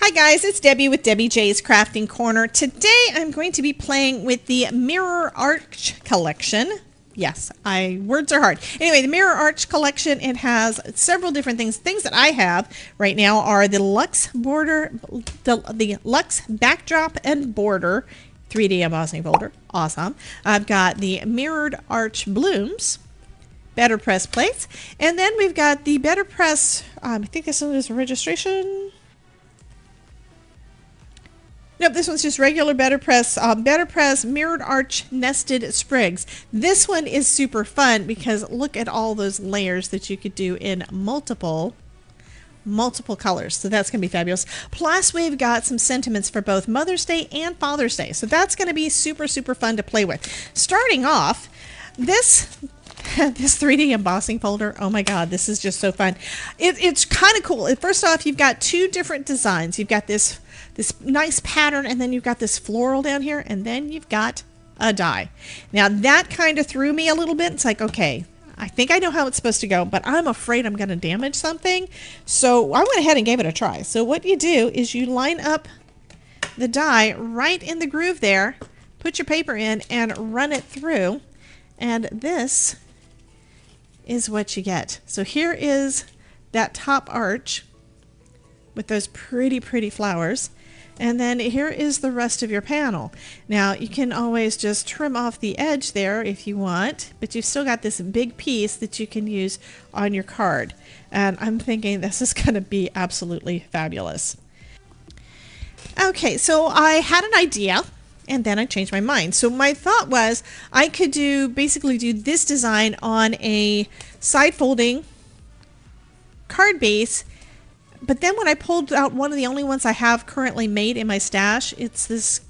Hi guys, it's Debbie with Debbie J's Crafting Corner. Today I'm going to be playing with the Mirror Arch collection. Yes, words are hard. Anyway, the Mirror Arch collection, it has several different things. Things that I have right now are the Luxe border, the Luxe backdrop and border 3D embossing folder. Awesome. I've got the Mirrored Arch blooms, Betterpress plates, and then we've got the Betterpress, I think this one is a registration. Nope, this one's just regular Betterpress, Betterpress Mirrored Arch Nested Sprigs. This one is super fun because look at all those layers that you could do in multiple colors. So that's going to be fabulous. Plus, we've got some sentiments for both Mother's Day and Father's Day. So that's going to be super, super fun to play with. Starting off, this 3D embossing folder, oh my god, this is just so fun. It's kind of cool. First off, you've got two different designs. You've got this nice pattern, and then you've got this floral down here, and then you've got a die. Now that kind of threw me a little bit. It's like, okay, I think I know how it's supposed to go, but I'm afraid I'm going to damage something. So I went ahead and gave it a try. So what you do is you line up the die right in the groove there, put your paper in, and run it through, and this is what you get. So here is that top arch with those pretty, pretty flowers. And then here is the rest of your panel. Now you can always just trim off the edge there if you want, but you've still got this big piece that you can use on your card. And I'm thinking this is going to be absolutely fabulous. Okay, so I had an idea and then I changed my mind. So my thought was I could basically do this design on a side folding card base. But then when I pulled out one of the only ones I have currently made in my stash, it's this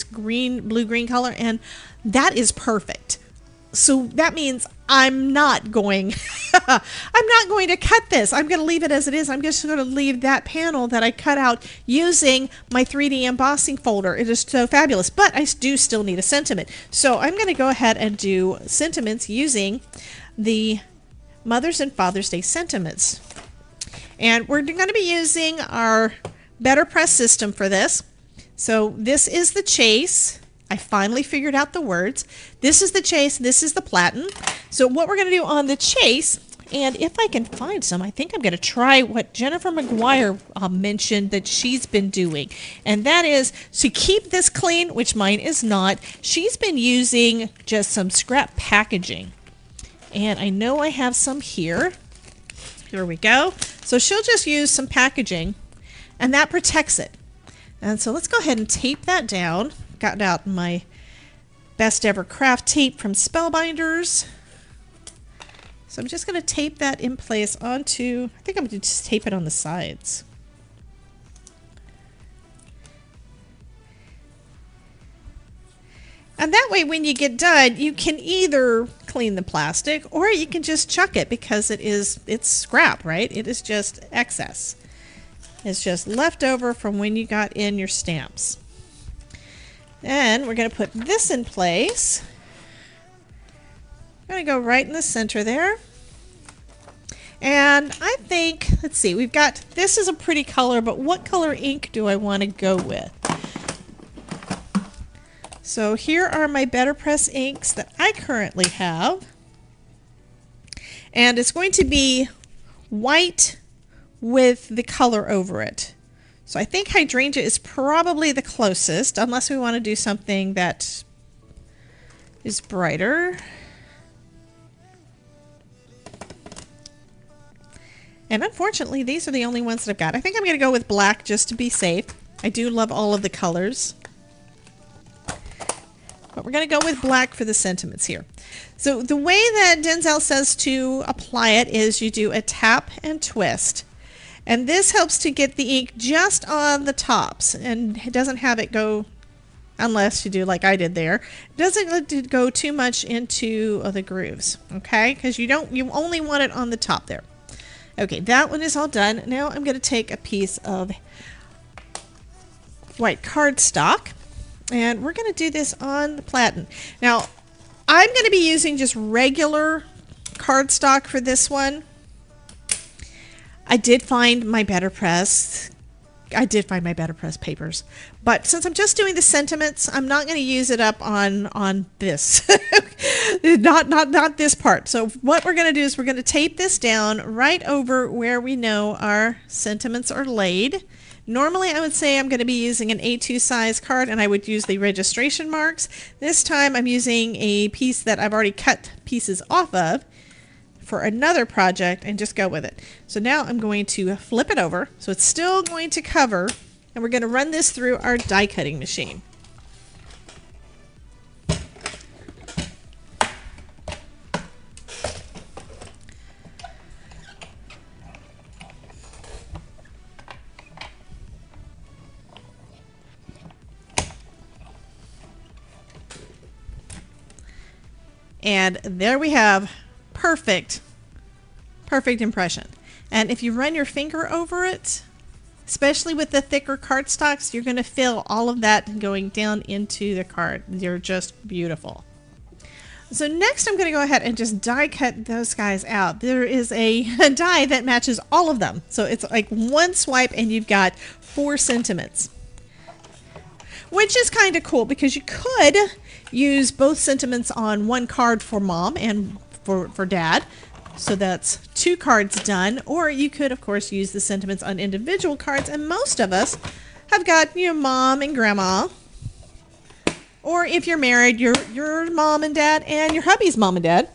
blue-green color, and that is perfect. So that means I'm not going to cut this. I'm going to leave it as it is. I'm just going to leave that panel that I cut out using my 3D embossing folder. It is so fabulous. But I do still need a sentiment. So I'm going to go ahead and do sentiments using the Mother's and Father's Day sentiments. And we're going to be using our Betterpress system for this. So this is the chase. I finally figured out the words. This is the chase, this is the platen. So what we're going to do on the chase, and if I can find some, I think I'm going to try what Jennifer McGuire mentioned that she's been doing. And that is to keep this clean, which mine is not. She's been using just some scrap packaging. And I know I have some here. Here we go. So she'll just use some packaging, and that protects it. And so let's go ahead and tape that down. Got out my best ever craft tape from Spellbinders. So I'm just going to tape that in place onto, I think I'm going to just tape it on the sides. And that way when you get done, you can either clean the plastic or you can just chuck it because it's scrap, right? It is just excess. It's just left over from when you got in your stamps. Then we're going to put this in place. I'm going to go right in the center there. And I think, let's see, we've got, this is a pretty color, but what color ink do I want to go with? So here are my Betterpress inks that I currently have. And it's going to be white with the color over it. So I think Hydrangea is probably the closest, unless we want to do something that is brighter. And unfortunately, these are the only ones that I've got. I think I'm going to go with black just to be safe. I do love all of the colors. But we're going to go with black for the sentiments here. So the way that Denzel says to apply it is you do a tap and twist. And this helps to get the ink just on the tops, and it doesn't have it go, unless you do like I did there, it doesn't let it go too much into the grooves, okay? Because you only want it on the top there. Okay, that one is all done. Now I'm going to take a piece of white cardstock. And we're going to do this on the platen. Now, I'm going to be using just regular cardstock for this one. I did find my Betterpress I did find my Betterpress papers, but since I'm just doing the sentiments, I'm not going to use it up on this, not this part. So what we're going to do is we're going to tape this down right over where we know our sentiments are laid. Normally I would say I'm going to be using an A2 size card and I would use the registration marks. This time I'm using a piece that I've already cut pieces off of for another project and just go with it. So now I'm going to flip it over so it's still going to cover, and we're going to run this through our die cutting machine. And there we have perfect impression. And if you run your finger over it, especially with the thicker cardstocks, you're going to feel all of that going down into the card. They're just beautiful. So next I'm going to go ahead and just die cut those guys out. There is a die that matches all of them. So it's like one swipe and you've got 4 sentiments. Which is kind of cool because you could use both sentiments on one card for mom and for dad. So that's 2 cards done. Or you could, of course, use the sentiments on individual cards. And most of us have got, you know, mom and grandma. Or if you're married, your mom and dad and your hubby's mom and dad.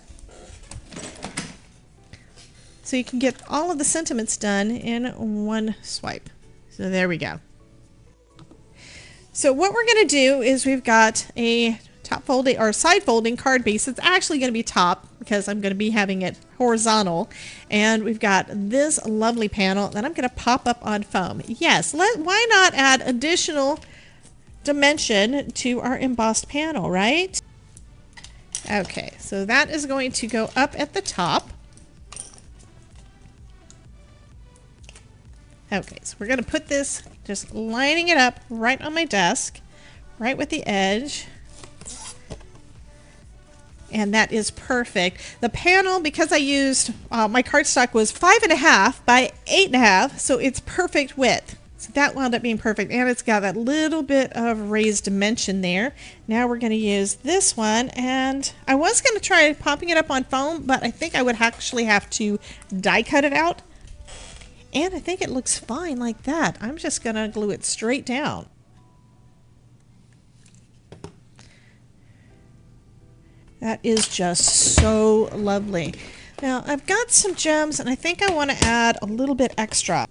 So you can get all of the sentiments done in one swipe. So there we go. So what we're going to do is we've got a top folding or side folding card base. It's actually going to be top because I'm going to be having it horizontal. And we've got this lovely panel that I'm going to pop up on foam. Yes, why not add additional dimension to our embossed panel, right? Okay, so that is going to go up at the top. Okay, so we're going to put this, just lining it up right on my desk, right with the edge. And that is perfect. The panel, because I used, my cardstock was 5.5 by 8.5, so it's perfect width. So that wound up being perfect. And it's got that little bit of raised dimension there. Now we're going to use this one. And I was going to try popping it up on foam, but I think I would actually have to die cut it out. And I think it looks fine like that. I'm just going to glue it straight down. That is just so lovely. Now I've got some gems and I think I want to add a little bit extra.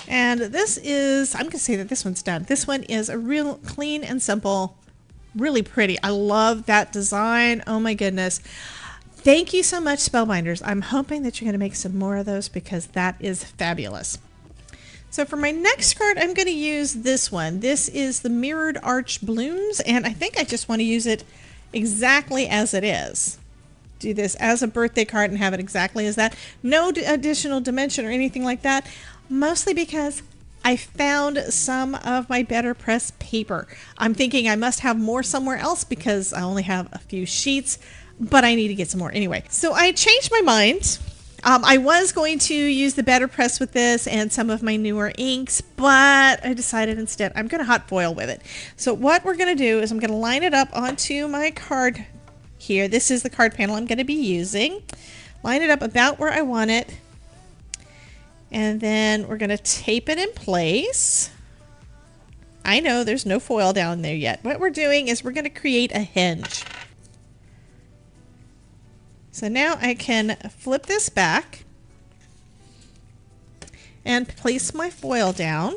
And this is, I'm going to say that this one's done. This one is a real clean and simple, really pretty. I love that design. Oh my goodness. Thank you so much, Spellbinders. I'm hoping that you're going to make some more of those because that is fabulous. So for my next card, I'm going to use this one. This is the Mirrored Arch Blooms, and I think I just want to use it exactly as it is. Do this as a birthday card and have it exactly as that. No additional dimension or anything like that, mostly because I found some of my Betterpress paper. I'm thinking I must have more somewhere else because I only have a few sheets, but I need to get some more anyway. So I changed my mind. I was going to use the Betterpress with this and some of my newer inks, but I decided instead I'm going to hot foil with it. So what we're going to do is I'm going to line it up onto my card here. This is the card panel I'm going to be using. Line it up about where I want it. And then we're going to tape it in place. I know there's no foil down there yet. What we're doing is we're going to create a hinge. So now I can flip this back and place my foil down.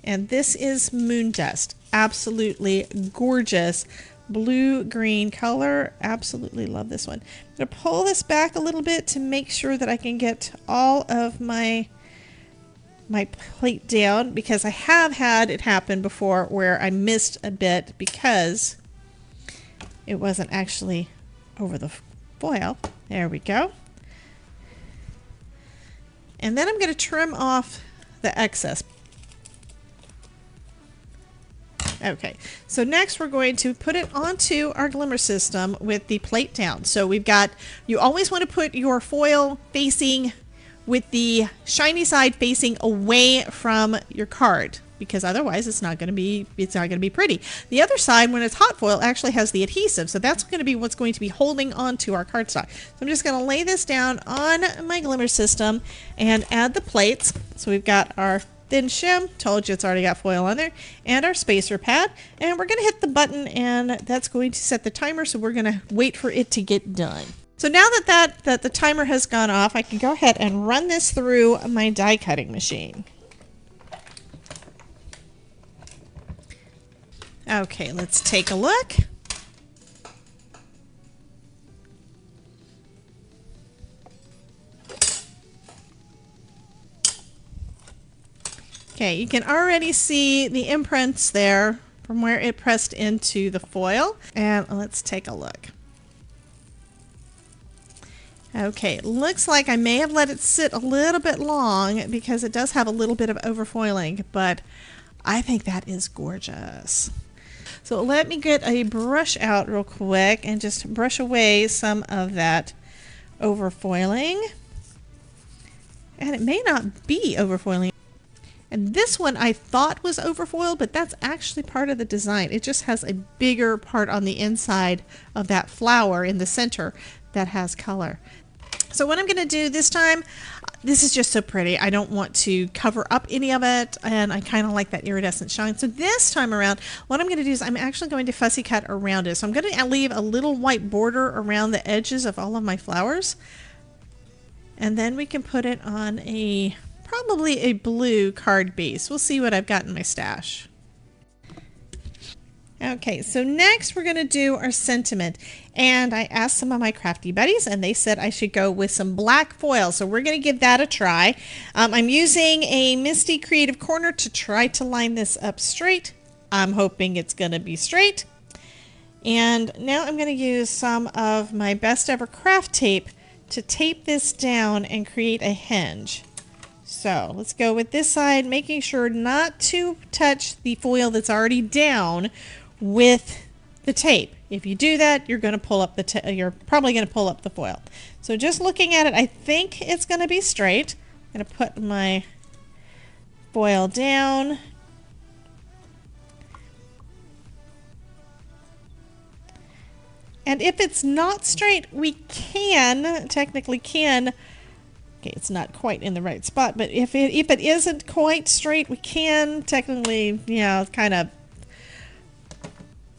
And this is Moon Dust. Absolutely gorgeous blue-green color. Absolutely love this one. I'm going to pull this back a little bit to make sure that I can get all of my plate down, because I have had it happen before where I missed a bit because it wasn't actually over the foil. There we go. And then I'm going to trim off the excess. Okay, so next we're going to put it onto our glimmer system with the plate down. So we've got, you always want to put your foil facing with the shiny side facing away from your card, because otherwise it's not going to be pretty. The other side, when it's hot foil, actually has the adhesive, so that's going to be what's going to be holding onto our cardstock. So I'm just going to lay this down on my glimmer system and add the plates. So we've got our thin shim, told you it's already got foil on there, and our spacer pad, and we're going to hit the button, and that's going to set the timer, so we're going to wait for it to get done. So now that the timer has gone off, I can go ahead and run this through my die cutting machine. Okay, let's take a look. Okay, you can already see the imprints there from where it pressed into the foil. And let's take a look. Okay, it looks like I may have let it sit a little bit long because it does have a little bit of overfoiling, but I think that is gorgeous. So let me get a brush out real quick and just brush away some of that overfoiling. And it may not be overfoiling. And this one I thought was overfoiled, but that's actually part of the design. It just has a bigger part on the inside of that flower in the center that has color. So what I'm going to do this time, this is just so pretty. I don't want to cover up any of it, and I kind of like that iridescent shine. So this time around, what I'm going to do is I'm actually going to fussy cut around it. So I'm going to leave a little white border around the edges of all of my flowers. And then we can put it on a probably a blue card base. We'll see what I've got in my stash. Okay, so next we're going to do our sentiment, and I asked some of my crafty buddies and they said I should go with some black foil, so we're going to give that a try. I'm using a Misty Creative Corner to try to line this up straight. I'm hoping it's going to be straight. And now I'm going to use some of my Best Ever Craft tape to tape this down and create a hinge. So let's go with this side, making sure not to touch the foil that's already down with the tape. If you do that, you're going to pull up you're probably going to pull up the foil. So just looking at it, I think it's going to be straight. I'm going to put my foil down. And if it's not straight, we technically can. Okay, it's not quite in the right spot, but if it isn't quite straight, we can technically, kind of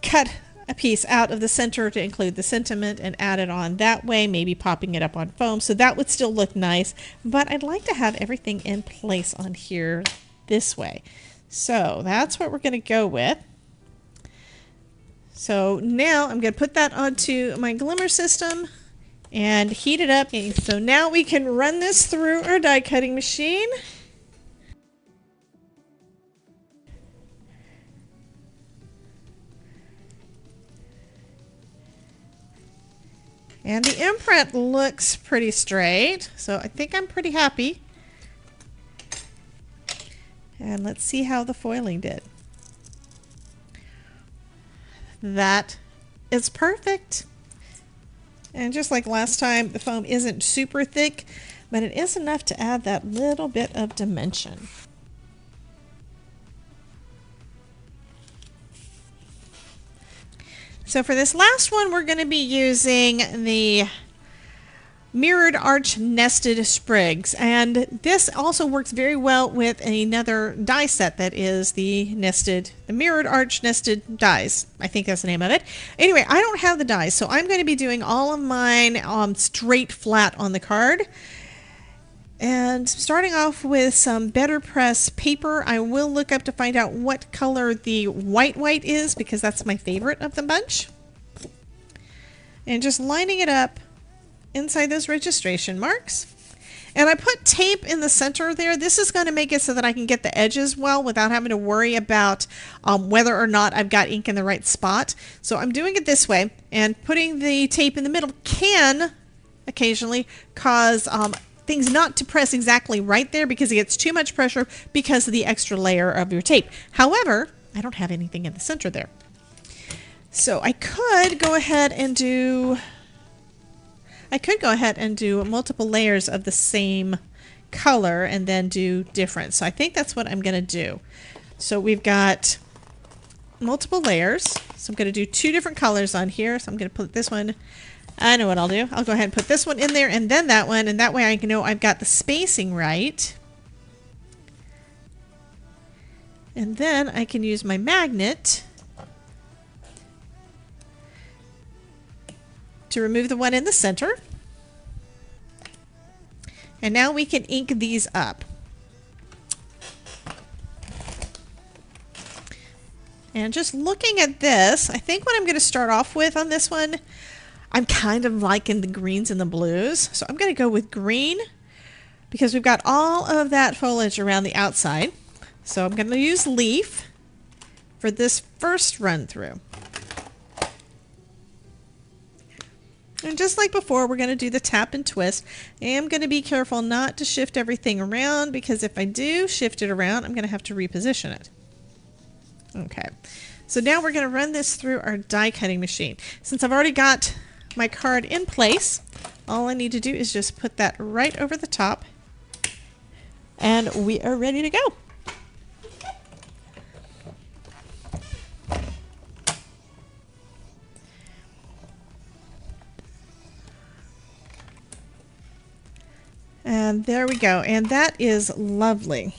cut a piece out of the center to include the sentiment and add it on that way, maybe popping it up on foam. So that would still look nice, but I'd like to have everything in place on here this way. So that's what we're going to go with. So now I'm going to put that onto my glimmer system and heat it up. Okay, so now we can run this through our die cutting machine. And the imprint looks pretty straight, so I think I'm pretty happy. And let's see how the foiling did. That is perfect. And just like last time, the foam isn't super thick, but it is enough to add that little bit of dimension. So for this last one, we're going to be using the mirrored arch nested sprigs, and this also works very well with another die set that is the mirrored arch nested dies. I think that's the name of it. Anyway, I don't have the dies, so I'm going to be doing all of mine straight flat on the card. And starting off with some Betterpress paper, I will look up to find out what color the white is, because that's my favorite of the bunch. And just lining it up inside those registration marks. And I put tape in the center there. This is going to make it so that I can get the edges well without having to worry about whether or not I've got ink in the right spot. So I'm doing it this way, and putting the tape in the middle can occasionally cause things not to press exactly right there because it gets too much pressure because of the extra layer of your tape. However, I don't have anything in the center there. So I could go ahead and do multiple layers of the same color and then do different. So I think that's what I'm going to do. So we've got multiple layers. So I'm going to do 2 different colors on here. So I'm going to put this one. I know what I'll do. I'll go ahead and put this one in there and then that one, and that way I can know I've got the spacing right. And then I can use my magnet to remove the one in the center. And now we can ink these up. And just looking at this, I think what I'm going to start off with on this one, I'm kind of liking the greens and the blues. So I'm going to go with green because we've got all of that foliage around the outside. So I'm going to use leaf for this first run through. And just like before, we're going to do the tap and twist. I am going to be careful not to shift everything around because if I do shift it around, I'm going to have to reposition it. Okay, so now we're going to run this through our die cutting machine. Since I've already got my card in place, all I need to do is just put that right over the top and we are ready to go. And there we go, and that is lovely.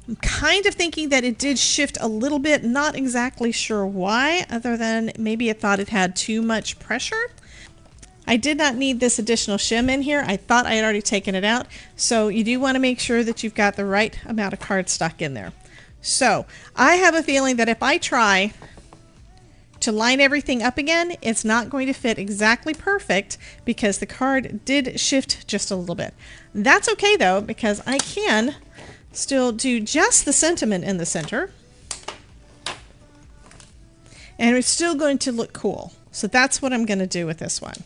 I'm kind of thinking that it did shift a little bit, not exactly sure why, other than maybe it thought it had too much pressure. I did not need this additional shim in here. I thought I had already taken it out, so you do want to make sure that you've got the right amount of cardstock in there. So I have a feeling that if I try to line everything up again, it's not going to fit exactly perfect because the card did shift just a little bit. That's okay though, because I can still do just the sentiment in the center and it's still going to look cool. So that's what I'm going to do with this one.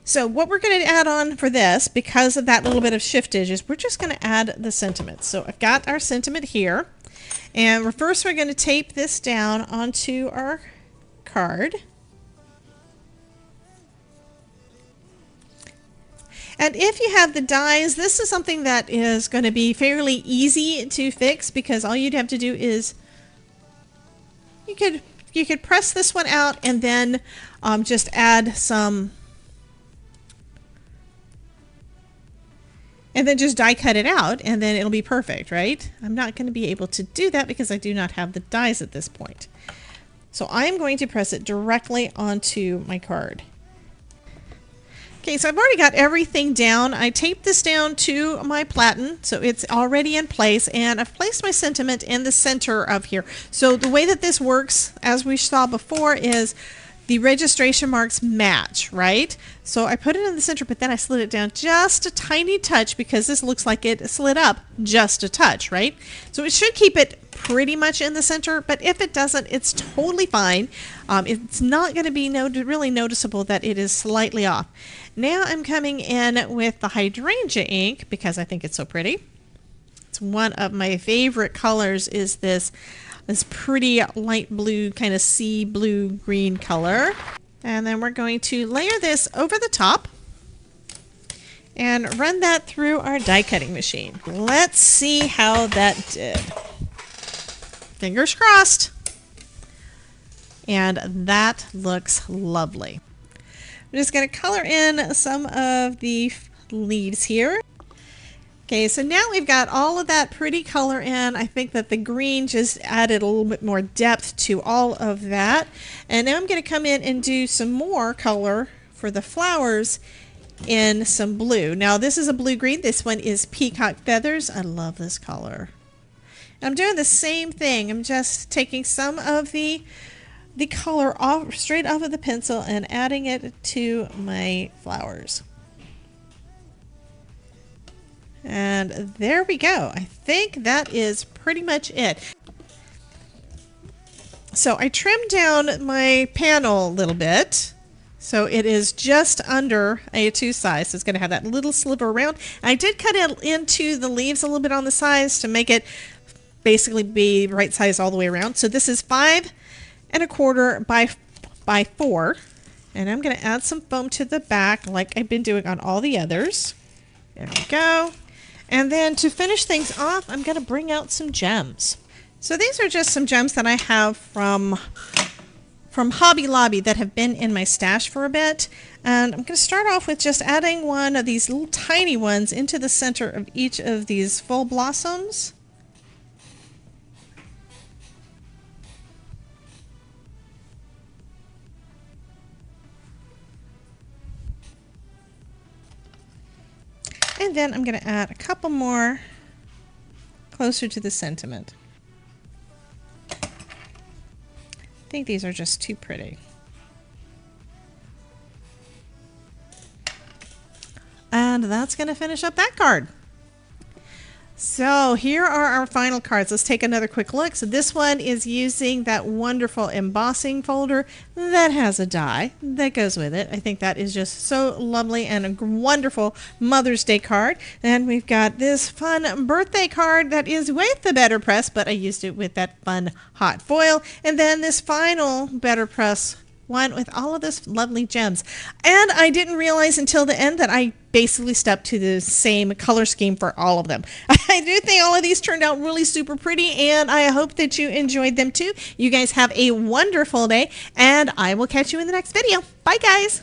So what we're going to add on for this, because of that little bit of shiftage, is we're just going to add the sentiment. So I've got our sentiment here. And first we're going to tape this down onto our card. And if you have the dies, this is something that is going to be fairly easy to fix because all you'd have to do is you could press this one out and then just add some, and then just die cut it out and then it'll be perfect, right? I'm not going to be able to do that because I do not have the dies at this point. So I'm going to press it directly onto my card. Okay, so I've already got everything down. I taped this down to my platen, so it's already in place, and I've placed my sentiment in the center of here. So the way that this works, as we saw before, is the registration marks match, right? So I put it in the center, but then I slid it down just a tiny touch because this looks like it slid up just a touch, right? So it should keep it pretty much in the center, but if it doesn't, it's totally fine. It's not going to be really noticeable that it is slightly off. Now I'm coming in with the hydrangea ink because I think it's so pretty. It's one of my favorite colors, is this pretty light blue, kind of sea blue green color. And then we're going to layer this over the top and run that through our die cutting machine. Let's see how that did. Fingers crossed. And that looks lovely. I'm just going to color in some of the leaves here. Okay, so now we've got all of that pretty color in. I think that the green just added a little bit more depth to all of that. And now I'm going to come in and do some more color for the flowers in some blue. Now this is a blue-green. This one is peacock feathers. I love this color. I'm doing the same thing. I'm just taking some of the color straight off of the pencil and adding it to my flowers. And there we go. I think that is pretty much it. So I trimmed down my panel a little bit. So it is just under A2 size. So it's going to have that little sliver around. I did cut it into the leaves a little bit on the sides to make it basically be the right size all the way around. So this is 5 1/4 by 4. And I'm going to add some foam to the back like I've been doing on all the others. There we go. And then to finish things off, I'm going to bring out some gems. So these are just some gems that I have from Hobby Lobby that have been in my stash for a bit. And I'm going to start off with just adding one of these little tiny ones into the center of each of these full blossoms. And then I'm going to add a couple more closer to the sentiment. I think these are just too pretty. And that's going to finish up that card. So here are our final cards. Let's take another quick look. So this one is using that wonderful embossing folder that has a die that goes with it. I think that is just so lovely and a wonderful Mother's Day card. And we've got this fun birthday card that is with the Betterpress, but I used it with that fun hot foil. And then this final Betterpress one with all of this lovely gems. And I didn't realize until the end that I basically stuck to the same color scheme for all of them. I do think all of these turned out really super pretty, and I hope that you enjoyed them too. You guys have a wonderful day, and I will catch you in the next video. Bye guys.